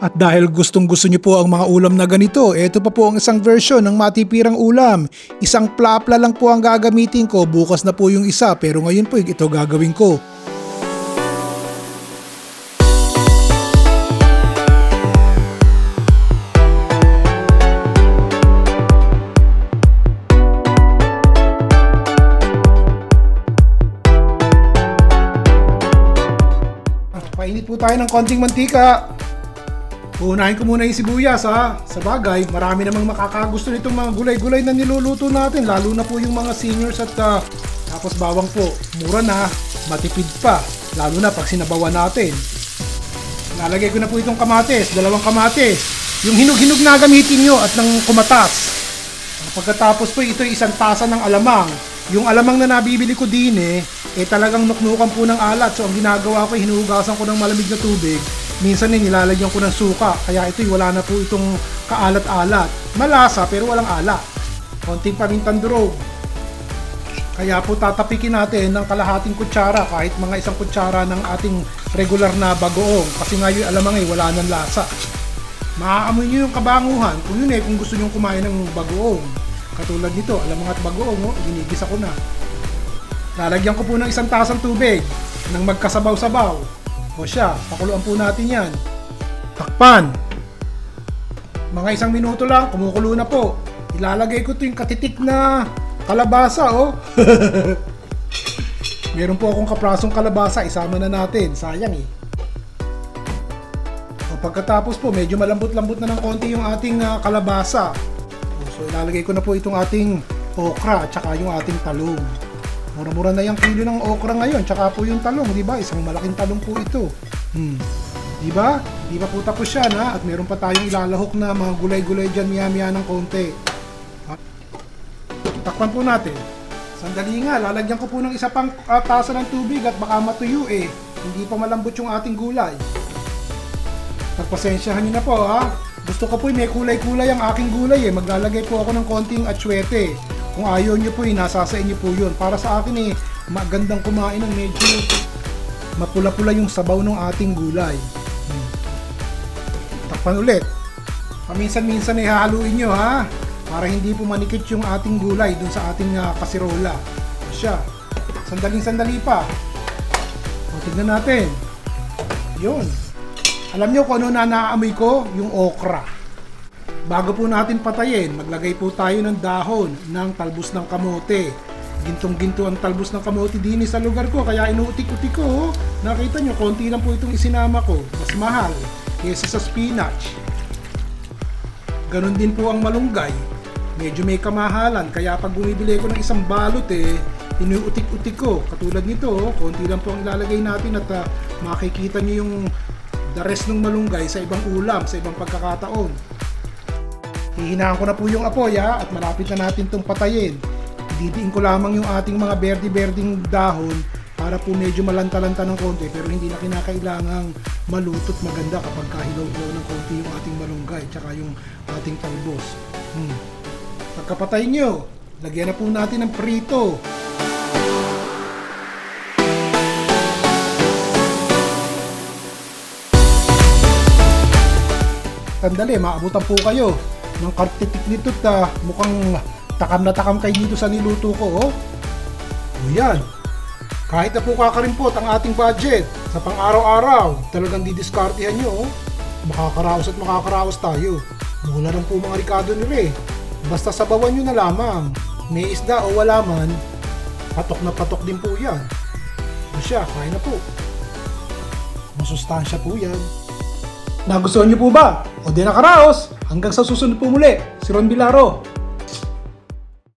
At dahil gustong gusto niyo po ang mga ulam na ganito, ito pa po ang isang version ng matipirang ulam. Isang plapla lang po ang gagamitin ko, bukas na po yung isa pero ngayon po ito gagawin ko. Painit po tayo ng konting mantika. Unahin ko muna yung sibuyas ha. Sa bagay, marami namang makakagusto nitong mga gulay-gulay na niluluto natin. Lalo na po yung mga seniors at tapos bawang po. Mura na, matipid pa. Lalo na pag sinabawan natin. Lalagay ko na po itong kamatis, 2 kamatis. Yung hinog-hinog na gamitin nyo at ng kumatas. Pagkatapos po ito isang tasa ng alamang. Yung alamang na nabibili ko din talagang nuknukan po ng alat. So ang ginagawa ko, hinuhugasan ko ng malamig na tubig. Minsan nilalagyan ko ng suka, kaya ito'y wala na po itong kaalat-alat. Malasa pero walang alat. Konting pamintang durog. Kaya po tatapikin natin ng kalahating kutsara, kahit mga 1 kutsara ng ating regular na bagoong. Kasi nga yung alamang wala ng lasa. Maaamoy nyo yung kabanguhan kung yun kung gusto nyo kumain ng bagoong. Katulad nito, alamang at bagoong, ginigisa ko na. Lalagyan ko po ng 1 tasang tubig nang magkasabaw-sabaw. O siya, pakuluan po natin yan. Takpan. Mga 1 minuto lang, kumukulo na po. Ilalagay ko ito yung katitik na kalabasa, Meron po akong kaprasong kalabasa, isama na natin. Sayang O pagkatapos po, medyo malambot-lambot na ng konti yung ating kalabasa. So ilalagay ko na po itong ating okra at saka yung ating talong. Mura-mura na yung kilo ng okra ngayon, tsaka po yung talong, di ba? Isang malaking talong po ito. Di ba? Di ba po tapos yan, ha? At meron pa tayong ilalahok na mga gulay-gulay dyan, miya-miya ng konti. Takpan po natin. Sandali nga, lalagyan ko po ng 1 pang tasa ng tubig at baka matuyo Hindi pa malambot yung ating gulay. Pagpasensyahan nyo na po, ha? Gusto ko po may kulay-kulay ang aking gulay Maglalagay po ako ng konting atsuete. Kung ayaw nyo po nasa sa inyo po yun. Para sa akin magandang kumain ng medyo mapula-pula yung sabaw ng ating gulay. Takpan ulit. Paminsan-minsan hahaluin nyo ha. Para hindi po manikit yung ating gulay dun sa ating kasirola. Siya. Sandaling-sandali pa. O, tignan natin. Yun. Alam nyo kung ano na naaamoy ko? Yung okra. Bago po natin patayin, maglagay po tayo ng dahon ng talbos ng kamote. Gintong-ginto ang talbos ng kamote din sa lugar ko, kaya inuutik-utik ko. Nakita nyo, konti lang po itong isinama ko. Mas mahal kaysa sa spinach. Ganon din po ang malunggay. Medyo may kamahalan, kaya pag bumibili ko ng 1 balot inuutik-utik ko. Katulad nito, konti lang po ang ilalagay natin at makikita nyo yung the rest ng malunggay sa ibang ulam, sa ibang pagkakataon. Hihinaan ko na po yung apoy at malapit na natin itong patayin. Didiin ko lamang yung ating mga berdi-berding dahon para po medyo malanta-lanta ng konti pero hindi na kinakailangang malutot maganda kapag kahilaw-hilaw ng konti yung ating malunggay tsaka yung ating talbos. Pagkapatay nyo, lagyan na po natin ng prito. Sandali, maabutan po kayo ng kartitik nito mukhang takam na takam kayo dito sa niluto ko O yan. Kahit na po kakarimpot ang ating budget sa pang-araw-araw, talagang didiskartehan nyo makakaraos at makakaraos tayo. Mula lang po mga ricado nila Basta sabawan nyo na lamang. May isda o wala man, patok na patok din po yan. O siya, kain na po. Masustansya po yan. Nagustuhan niyo po ba? O di nakaraos? Hanggang sa susunod po muli, si Ron Vilaro.